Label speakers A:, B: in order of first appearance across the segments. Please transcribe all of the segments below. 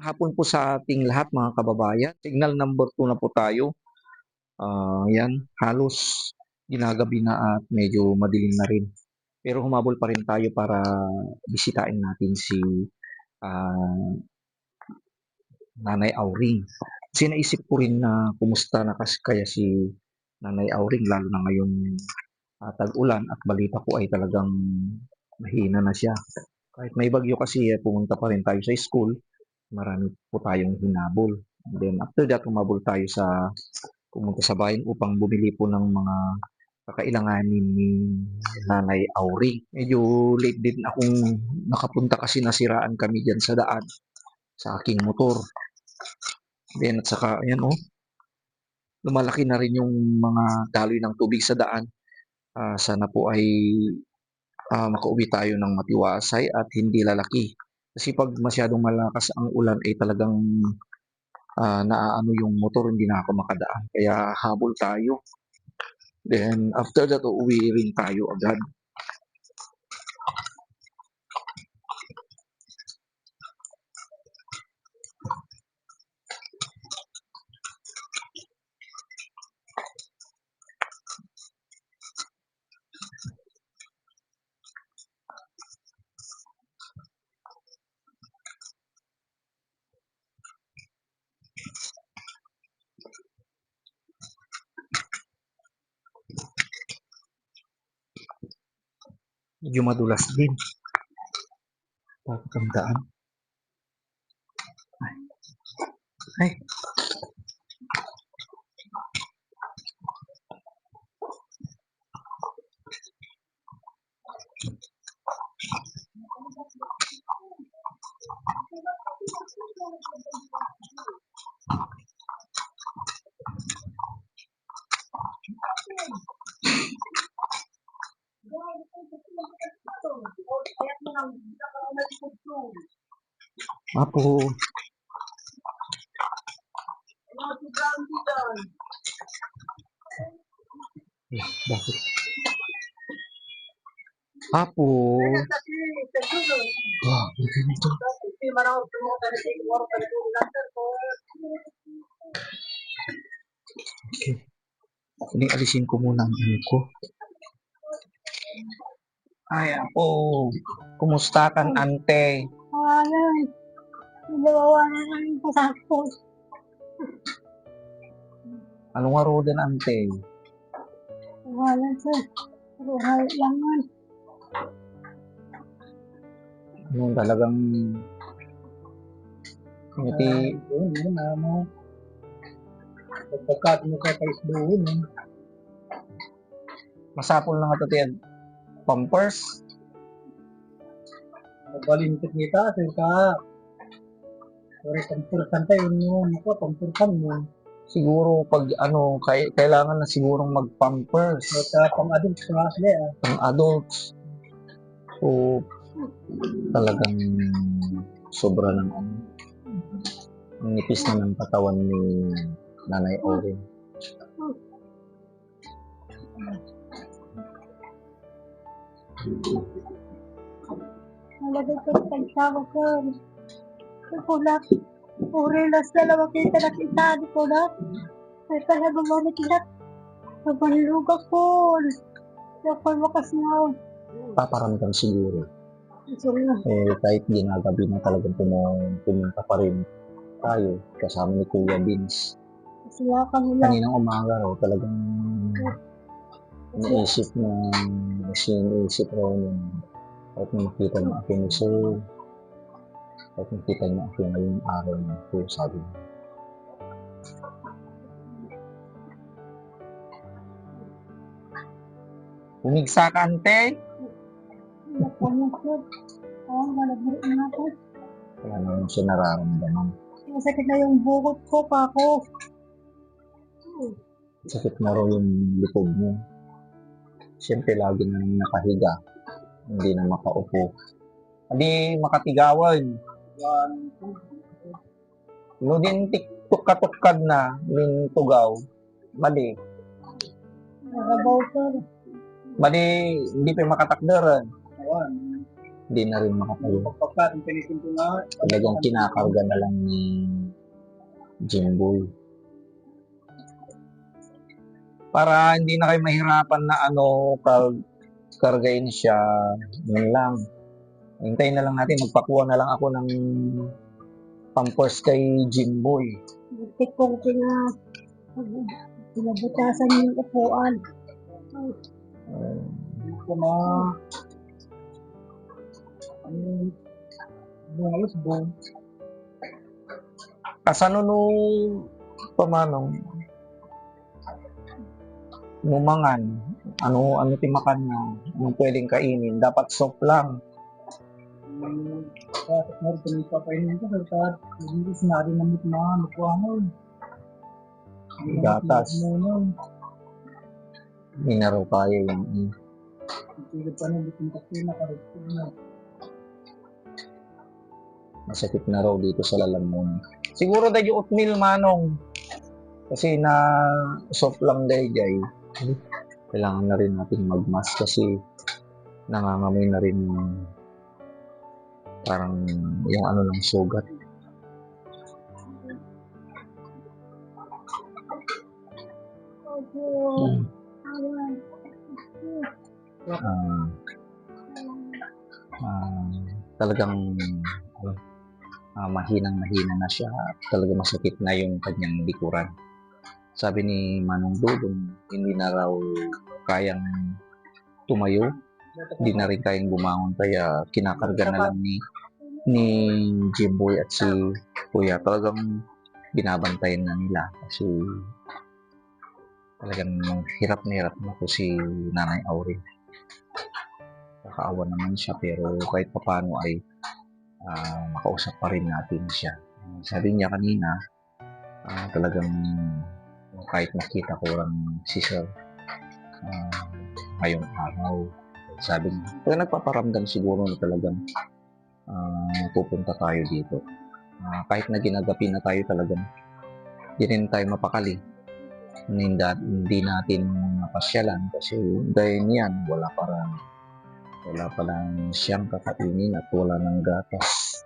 A: Hapon po sa ating lahat mga kababayan. Signal number 2 na po tayo. Yan, halos ginagabi na at medyo madilim na rin. Pero humabol pa rin tayo para bisitahin natin si ah, Nanay Auring. Kasi naisip ko rin na kumusta na kaya si Nanay Auring lalo na ngayon tag-ulan at balita ko ay talagang mahina na siya. Kahit may bagyo kasi pumunta pa rin tayo sa school, marami po tayong hinabol. And then after that, humabol tayo pumunta sa bayan upang bumili po ng mga kakailanganin ni Nanay Auring. Medyo late din akong nakapunta kasi nasiraan kami dyan sa daan sa aking motor. Then at saka, ayan oh, lumalaki na rin yung mga daloy ng tubig sa daan. Sana po ay makauwi tayo ng matiwasay at hindi lalaki. Kasi pag masyadong malakas ang ulan ay talagang naaano yung motor, hindi na ako makadaan. Kaya habol tayo. Then after that, uuwi rin tayo agad. Medyo madulas din. Bakit ang daan? Ay. Apo. Bakit? Apo. Wah, ganito. Okay. Ini alisin ko muna ang ano ko. Ay, apo. Kumusta kan, ante?
B: Nawawalan na rin po ako.
A: Anong araw din, ante?
B: Wala siya. Buhay lang man.
A: Ano talagang ngiti.
B: Yun na mo. Pagkakat mo ka pa isbuhin.
A: Masapol na nga ito tiyan. Pampers.
B: Mabalintik kita, sir ka. Sorry, pampurkan tayo yun. Ako, pampurkan mo.
A: Siguro pag ano, kailangan na sigurong mag-pampers.
B: Pang-adult sa sila.
A: Pang-adults. So, talagang sobra ng ano. Ang nipis na ng katawan ni Nanay Auring.
B: Malagay ko sa pagsawa ko. Kulak. Urilas na lang makita na kita. Di ko na. Ay pala bumalik lahat. Mabanlug ako. Ako makasnaw.
A: Paparamdam siguro. Kahit ginagabi na talagang pumunta pa rin tayo kasama ni Kuya Vince. Kaninang umaga raw talagang iniisip raw niya kahit na makita niya ako ni Sir, kahit makita niya ako ngayong araw na ito, sabi niya. Umigsa ka, ante? Kaya naman siya nararamdaman.
B: Masakit na yung bukod ko pa ako.
A: Sakit na raw yung likod mo. Siyempre, lagi na nakahiga. Hindi na makaupo. Hindi makatigawan. No din tukad na, din tugaw. Bali.
B: Nakabaw sir.
A: Bali, hindi pa makatakdaran. Hindi na rin makatayo.
B: Pagpagkat, ang pinitin ko nga.
A: Talagang kinakarga na lang ni Jimboy. Para hindi na kayo mahirapan na kargain siya, yun lang. Hintayin na lang natin, magpakuha na lang ako ng pampers kay Jimboy.
B: Buti kong pinabutasan yung upuan.
A: Hindi ko na bungos bung. Kasano nung pamanong numangan, ano timakan na, anong pwedeng kainin, dapat soft lang.
B: Bakit meron ko nang papainin ko sa hindi sinari na nakuha mo.
A: Gatas. Hindi na raw kaya yun.
B: Hindi pa na bitin kasi nakaragpag na.
A: Masakit na raw dito sa lalamon. Siguro dahil yung oatmeal, manong. Kasi na soft lang dahil kailangan na rin natin magmask kasi nangangamoy na rin parang yung ano lang sugat. Talagang mahinang-mahina na siya. Talaga masakit na yung kanyang likuran. Sabi ni Manong Dudong, hindi na raw kayang tumayo, hindi na rin kayang bumangon, kaya kinakarga na lang ni Jimboy at si Kuya. Talagang binabantayan na nila kasi talagang hirap na hirap na po si Nanay Aurel. Nakakaawa naman siya, pero kahit papano ay makausap pa rin natin siya. Sabi niya kanina, talagang kahit nakita ko lang si Sir ngayong araw, sabi niya, kaya nagpaparamdam siguro na talagang pupunta tayo dito. Kahit na ginagapi na tayo, talagang hindi rin tayo mapakali. Hindi natin mapasyalan kasi dahil yan, wala pa lang siyang kakainin at wala ng gatas.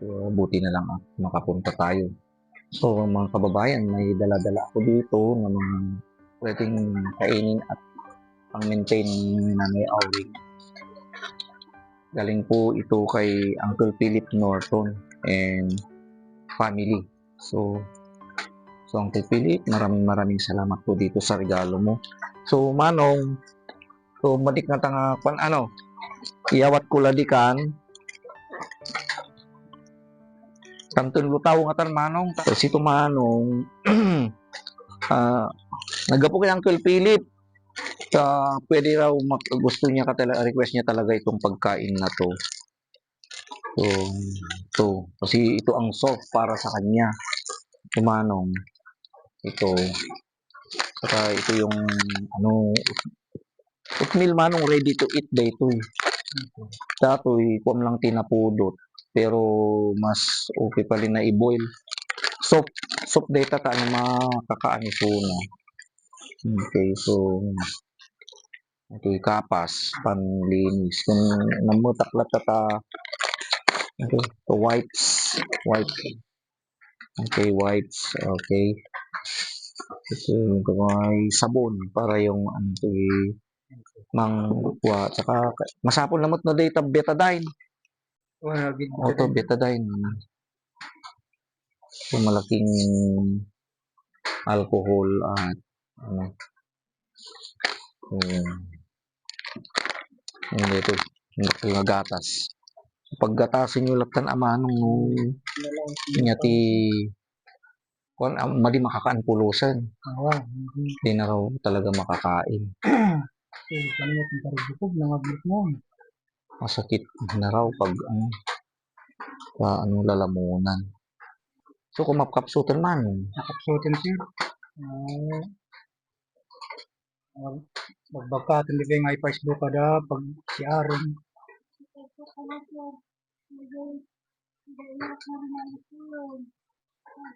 A: So, buti na lang makapunta tayo. So, mga kababayan, may dala-dala ako dito ng mga pwedeng kainin at pang-maintain ni Nanay Aurel. Galing po ito kay Uncle Philip Norton and family. So Uncle Philip, maraming salamat po dito sa regalo mo. So, Manong, so madik na tanga iyawat ko ladikan. Tantun lutaw nga tan Manong. Kasi ito Manong, nagapo kay Uncle Philip. Pwede raw gusto niya request niya talaga itong pagkain na to. So, kasi ito ang soft para sa kanya. Manong, ito. Saka ito yung oatmeal Manong, ready to eat day ito. Datoy, kuwam lang tinapudot. Pero mas okay pa rin na i-boil. Soft data ta na makakaani po na. Okay, so ito yung kapas, panlinis. Kung namutaklat okay, so wipes. Okay, wipes. Okay. So, may sabon para yung mangkuha. Saka masapon lamot no data betadine. Ito betadine. So, malaking alcohol at ito yung gatas. Paggatasin nyo laptan amanong nyati madi makakaan pulusan. Hindi na raw talaga makakain. Masakit na raw pag lalamunan. So kung mapkapsutan man.
B: Nakapsutin siya. Magbagkatan di kayo nga i-Facebook kada pag si Aaron.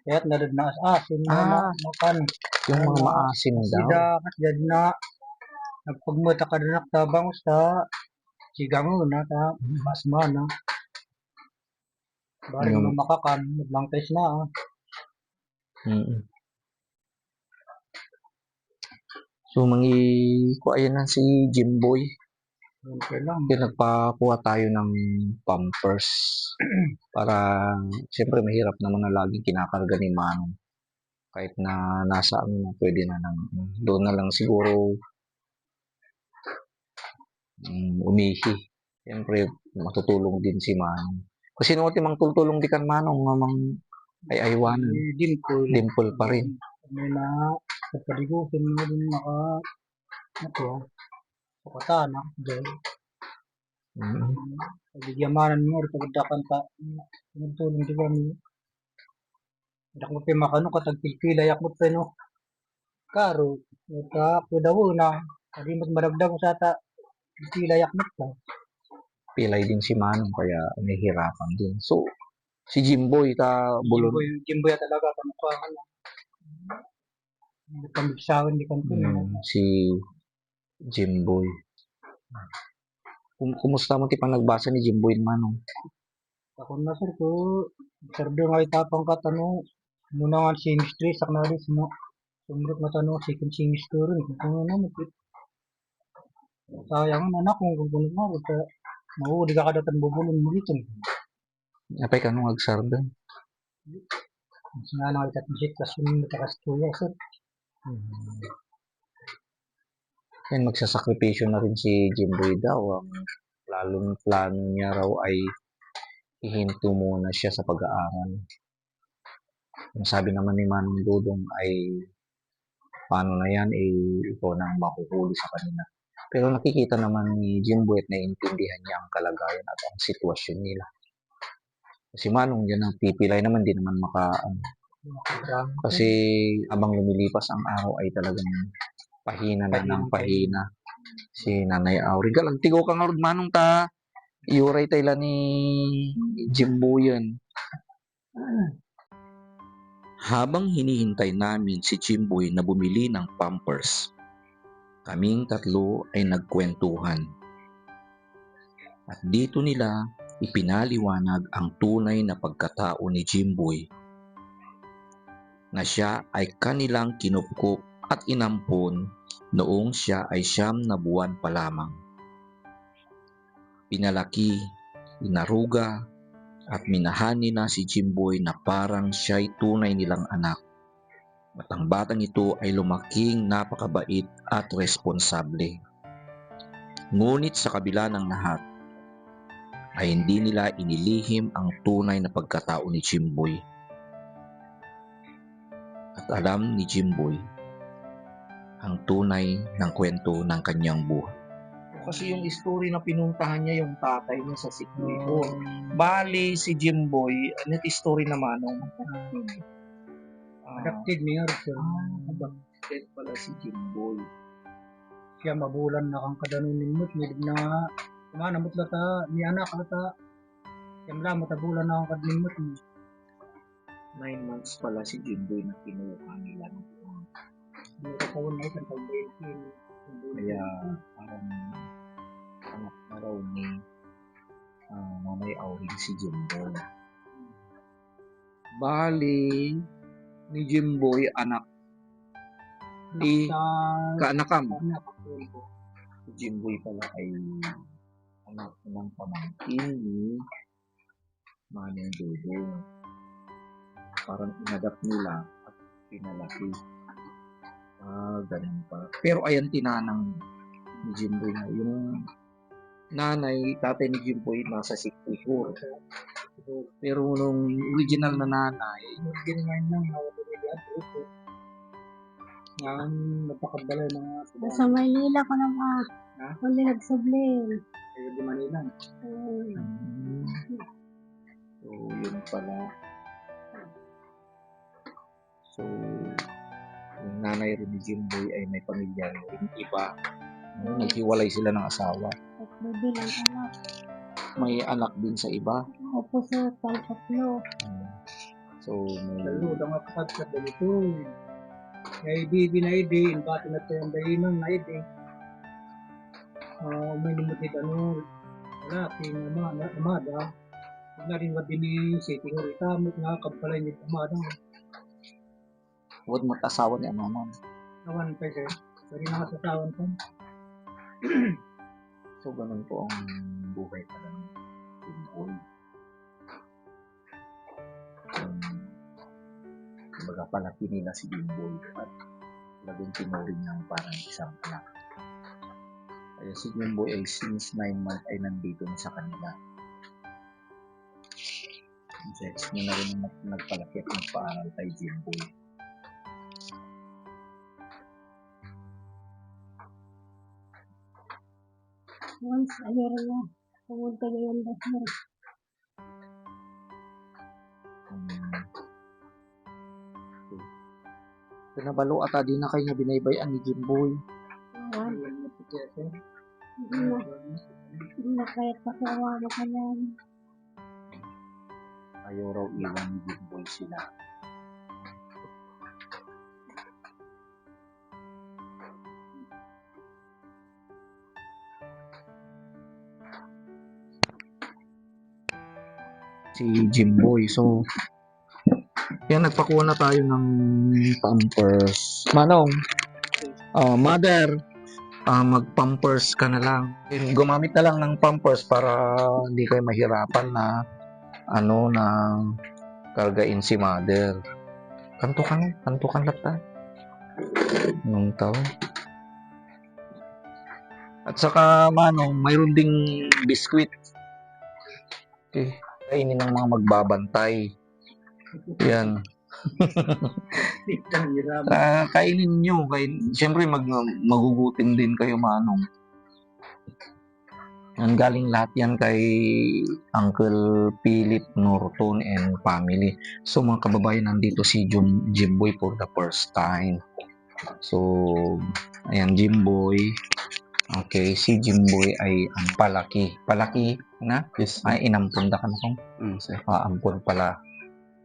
B: Kaya't nadad na asin na makan.
A: Yung mga maasim daw.
B: Sida, kasjad na. Nagpagmata ka na tabang sa sigang mo na ta mas mana. Bari
A: Yung-
B: mo makakan, maglangkes na.
A: Mm. So ayan na si Jimboy.
B: Okay lang.
A: Nagpakuha tayo ng pampers para siyempre mahirap naman na laging kinakarga ni Manong. Kahit na nasa pwede na doon na lang siguro umihi. Siyempre matutulong din si Manong. Kasi nung timang tutulong di kan Manong mamang ay aywanan. Dimple pa rin.
B: May na pagpadigusin mo din sukatan dahil pagbigyaman mo rin pagdakan pa tulong di kami dak mo pa makano katag pilpila yak mo pa no karo ka kudawo na hindi mo maragdag sa ta pilpila yak mo pa
A: Pilay din si Manong kaya nahihirapan din. So si Jimboy bulon.
B: Jimboy talaga kamukha ka na pamigsawan di kanto
A: Si Jimboy. Kumusta mo ti nagbasa ni Jimboy Manong?
B: ako na sir ko sardo nga itapang ka tanong muna nga semester sakna rin mo sumurot na tanong second semester rin kung ano mo sayang anak kung gugulat mo sa mahuli ka kada tan bubulon mo dito
A: Apay ka nung agsarda?
B: mas nga nakita mo sitwasyon mo takas tuya sir
A: Yan, magsasakripisyo na rin si Jimboy daw. Lalong plano niya raw ay ihinto muna siya sa pag-aaral. Ang sabi naman ni Manong Dudong ay paano na yan, ikaw na ang makuhuli sa kanila. Pero nakikita naman ni Jimboy at naiintindihan niya ang kalagayan at ang sitwasyon nila. Si Manong dyan ang pipilay naman, di naman kasi habang lumilipas ang araw ay talagang pahina na ng pahina. Si Nanay Auring tigo ka nga Manong ta iuray tayla ni Jimboyan. Habang hinihintay namin si Jimboy na bumili ng pampers, kaming tatlo ay nagkwentuhan. At dito nila ipinaliwanag ang tunay na pagkatao ni Jimboy, na siya ay kanilang kinupkup at inampon noong siya ay 9 na buwan pa lamang. Pinalaki, inaruga, at minahan nila si Jimboy na parang siya'y tunay nilang anak. At ang batang ito ay lumaking napakabait at responsable. Ngunit sa kabila ng lahat, ay hindi nila inilihim ang tunay na pagkatao ni Jimboy. At alam ni Jimboy ang tunay ng kwento ng kanyang buhay. Kasi yung story na pinuntahan niya yung tatay niya sa Sikwipo. Bali si Jimboy, ano yung story naman nung
B: adapted niya sir
A: adapted pala si Jimboy.
B: siya mabulan na kang kadanunin mo na kumanamot na ta ni anak ata siya mla matabulan na kang kadanunin mo
A: 9 months pala si Jimboy na kinuha nila.
B: Nakakawin na isang pag-breaking.
A: Kaya parang anak na raw ni Nanay Auring si Jimboy. Bali ni Jimboy anak ni kaanakam. Si Jimboy pala ay anak ng pamangkin ni Manong Dudong. Parang inadapt nila at pinalaki. Ganun pa. Pero ayan tinanang ni Jimboy na yung tatay ni Jimboy nasa Sikwipo. Pero nung original na nanay,
B: yan napakabalay na
C: Sa Maynila ko lang kundi nagsubling.
B: di Manila
A: so yun pala. So yung nanay rin ni Jimboy ay may pamilya rin iba. Naghiwalay sila ng asawa.
C: Tatlo din ang anak.
A: May anak din sa iba.
C: Opo sir, tatlo.
A: So
B: lalo lang ako sa dito ay bibi na ide in pati na tayo ang dahinan na ide may lumutit
D: Wala, na amada. Wala rin wadini city nga rita, nga kabbalay ni amada.
A: Huwag mag-asawa ni mama.
D: Awan pa sir. Sorry na masasawan ko.
A: So, ganun po ang buhay pala ng Jimboy. Kumbaga palaki nila si Jimboy at talagang tinuring niyang parang isang anak. Kaya si Jimboy ay since 9 months ay nandito na sa kanila. Sex niya na rin ang nagpalaki at nagpaaral kay Jimboy.
C: Once a year na. Pumunta na yan ba sir?
A: Pinabalo ata din na kayo na binaybayan ni Jimboy.
C: Awan. Hindi na kahit pakiawa ka yan.
A: Ayaw raw iwan ni Jimboy sila. Si Jimboy. So, yan, nagpakuha na tayo ng pampers. Manong, mother, mag-pampers ka na lang. Gumamit na lang ng pampers para hindi kayo mahirapan na na kargain si mother. Kanto ka lata. Nung taon. At saka, Manong, mayroon ding biskwit. Okay. Kainin ng mga magbabantay. Yan. Kainin nyo. Siyempre, magugutin din kayo, Manong. Yan, galing lahat yan kay Uncle Philip Norton and family. So, mga kababayan, nandito si Jimboy for the first time. So, ayan, Jimboy. Okay, si Jimboy ay ang palaki. Palaki na?
D: Yes.
A: Ay, inampunda ka na kung?
D: Sir.
A: Ampun pala.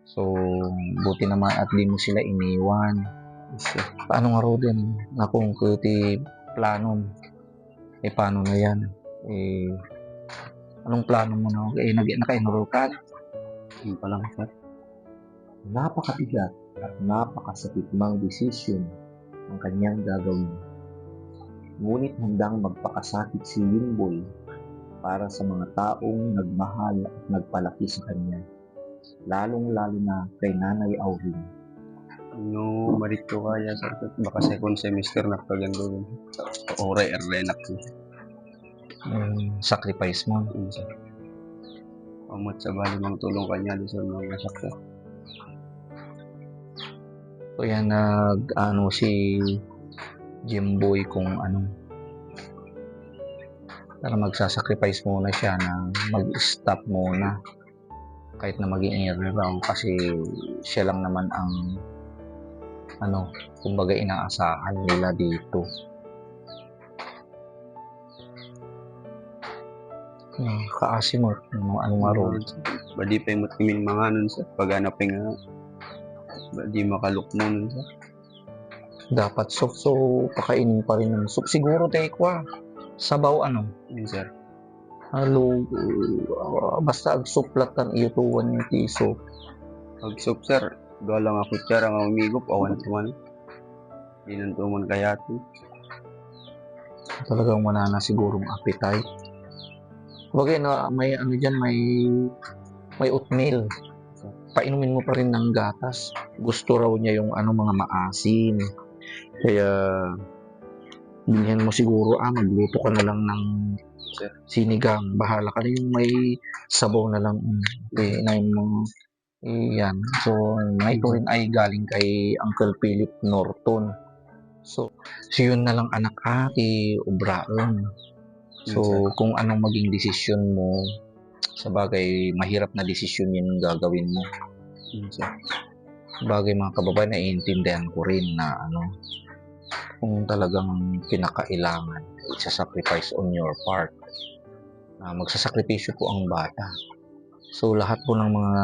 A: So, buti naman at di mo sila iniwan.
D: Yes, sir.
A: Paano nga ro din? Nakong kuti plano. Paano na yan? Anong plano mo na? Naka-enroll ka?
D: Yun pa lang, sir.
A: Napakabigat at napakasakit mang desisyon ang kanyang gagawin. Ngunit handang magpakasakit si Jimboy para sa mga taong nagmahal at nagpalaki sa kanya, lalong-lalo na kay Nanay Auhin.
D: No, marit ko kaya, sir. Baka second semester na pagando. Oray, erlenak ko.
A: Sacrifice mo.
D: Yun, sir. Pamot sa bali mang tulong kanya doon sa mga sakta.
A: So yan, si Jimboy kung para magsasacrifice muna siya na mag-stop muna kahit na maging error kasi siya lang naman ang kumbaga inaasahan nila dito. Kaasimot anong araw.
D: Badi pa yung matimin mga nun sa paghanap nga. Badi makalok mo nun sa.
A: Dapat soup, so pakainin pa rin ng soup. Siguro tekwa. Sabaw
D: Yun, sir.
A: Halo, basta ag soup latan iyo tuwan yung tiso.
D: Pag soup, sir, doon lang ako tsara nga umigop, awan tuman. Di nantuman kaya ito.
A: Talagang wala na sigurong appetite. Bagay na may dyan, may oatmeal. Painumin mo pa rin ng gatas. Gusto raw niya yung mga maasim. Kaya bilhin mo siguro, magluto ka na lang ng sinigang. Bahala ka na yung may sabaw na lang. Inayin mo. Yan. So, ito rin ay galing kay Uncle Philip Norton. So yun na lang anak kay Ubraon. So, kung anong maging desisyon mo, sa bagay, mahirap na desisyon yun gagawin mo. Bagay mga kababayan, naiintindihan ko rin na kung talagang pinakailangan, isa-sacrifice on your part. Magsasakripisyo po ang bata. So, lahat po ng mga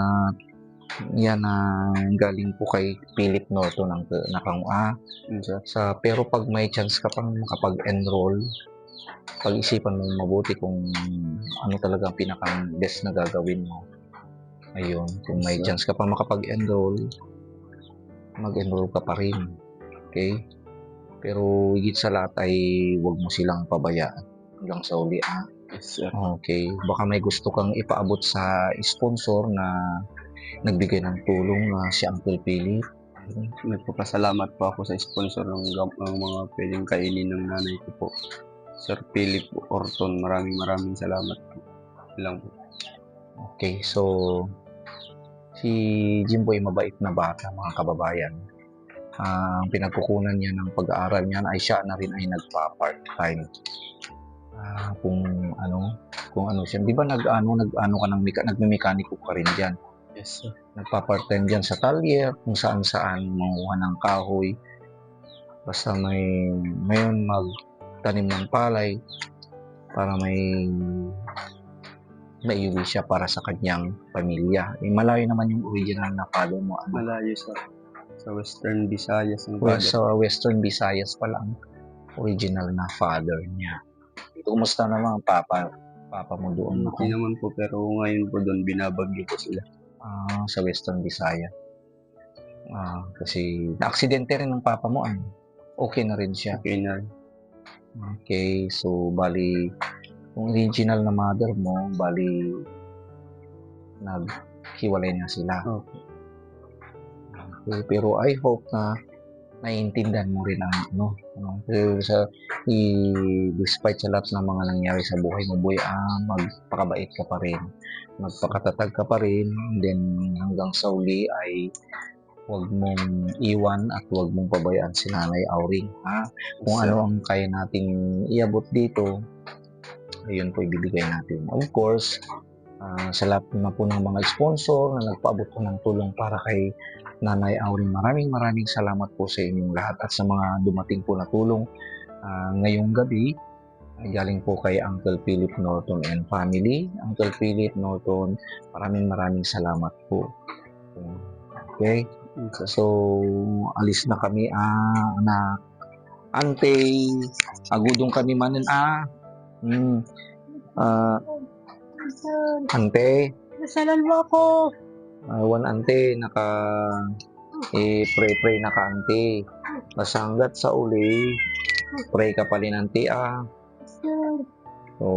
A: yan na galing po kay Philip Norton pero pag may chance ka pang makapag-enroll, pag-isipan mo mabuti kung ano talaga ang pinaka-best na gagawin mo. Ayun, kung may
D: Yes, sir.
A: chance ka pa makapag-enroll, mag-enroll ka pa rin. Okay? Pero higit sa lahat ay huwag mo silang pabayaan hanggang sa uli.
D: Yes, sir.
A: Okay. Baka may gusto kang ipaabot sa sponsor na nagbigay ng tulong na si Uncle Philip.
D: Nagpapasalamat po ako sa sponsor ng mga pwedeng kainin ng nanay ko po. Sir Philip Orton, maraming salamat po. Lang po.
A: Okay, so si Jimboy mabait na bata, mga kababayan. Ang pinagkukunan niya ng pag-aaral niya ay siya na rin ay nagpa-part-time. Kung ano siya. Di ba nag-ano ka ng nagme-mekaniko ka rin diyan.
D: Yes, sir.
A: Nagpa-part-time diyan sa talyer, kung saan-saan manguha ng kahoy. Basta ngayon magtanim ng palay para may maiuwi siya para sa kanyang pamilya. Malayo naman yung original na father mo.
D: Malayo, sir. Sa Western Visayas ang
A: Well,
D: father.
A: sa Western Visayas pa lang original na father niya. Kumusta naman ang papa mo doon?
D: Okay naman po, pero ngayon po doon binabagyo po sila.
A: Sa Western Visayas. Kasi na-aksidente rin ng papa mo. Okay na rin siya.
D: Okay na.
A: Okay, so bali yung original na mother mo, bali naghiwalay na sila.
D: Okay.
A: Okay, pero I hope na naiintindihan mo rin ang despite sa lahat ng mga nangyari sa buhay mo, boy, magpakabait ka pa rin, magpakatatag ka pa rin, then hanggang sa uli ay huwag mong iwan at huwag mong pabayaan si Nanay Auring. Kung
D: Yes, sir.
A: ano ang kaya nating iabot dito, ayun po ibibigay natin. Of course, sa lahat na po ng mga sponsor na nagpaabot po ng tulong para kay Nanay Auring, maraming salamat po sa inyong lahat at sa mga dumating po na tulong ngayong gabi. Galing po kay Uncle Philip Norton and family. Uncle Philip Norton, maraming salamat po. Okay? So, alis na kami, anak. Ante, agudong kami manin, ante,
B: Nasalan mo ako.
A: wan ante, pray na ka ante. Masanggat sa uli, pray ka pa rin ante,
B: Sir,
A: So,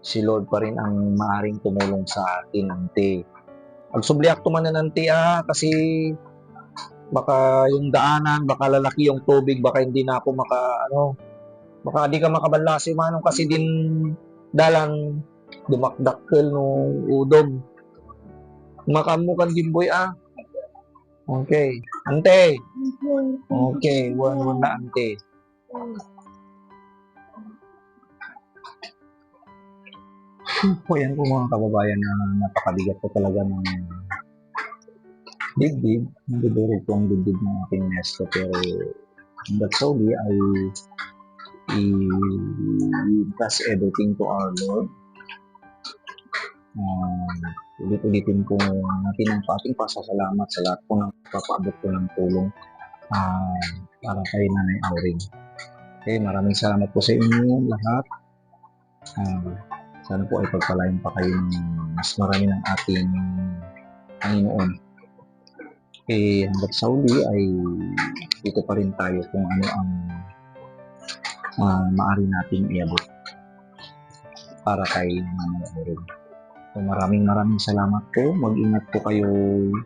A: si Lord pa rin ang maaring tumulong sa atin, ante. Agsubliak tuman na nanti, kasi baka yung daanan, baka lalaki yung tubig, baka hindi na ako baka di ka makabalasi manong kasi din dalan dumakdakkel no udog. Makamukan din boy, Okay. Ante. Okay, one na ante. Po yan po mga kababayan na napakabigat po talaga ng dibdib. Nagdudurog po ang dibdib ng ating nesto, pero hanggat sa uli ay i-pass everything to our Lord. Ulit-ulitin po natin ang ating pasasalamat sa lahat po ng papaabot po ng tulong para kay Nanay Auring. Okay, maraming salamat po sa inyo lahat. Sana po ay pagpalain pa kayo ng mas marami ng ating Panginoon. Hanggat sa uli ay dito pa rin tayo kung ano ang maaari nating iabot para kay Nanay Auring. So, maraming salamat po. Mag-ingat po kayo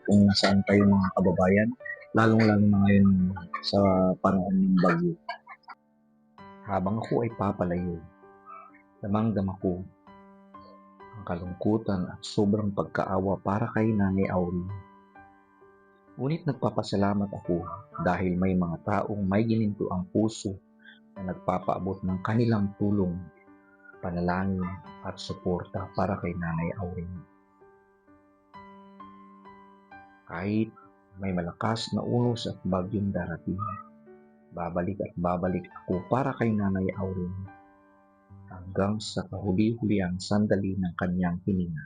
A: kung nasaan kayo mga kababayan, lalong-lalo na ngayon sa panahon ng bagyo. Habang ako ay papalayo, damang-dama ko ang kalungkutan at sobrang pagkaawa para kay Nanay Auring. Ngunit nagpapasalamat ako dahil may mga taong may gininto ang puso na nagpapaabot ng kanilang tulong, panalangin at suporta para kay Nanay Auring. Kahit may malakas na unos at bagyong darating, babalik ako para kay Nanay Auring hanggang sa kahuli-huliang sandali ng kanyang hininga.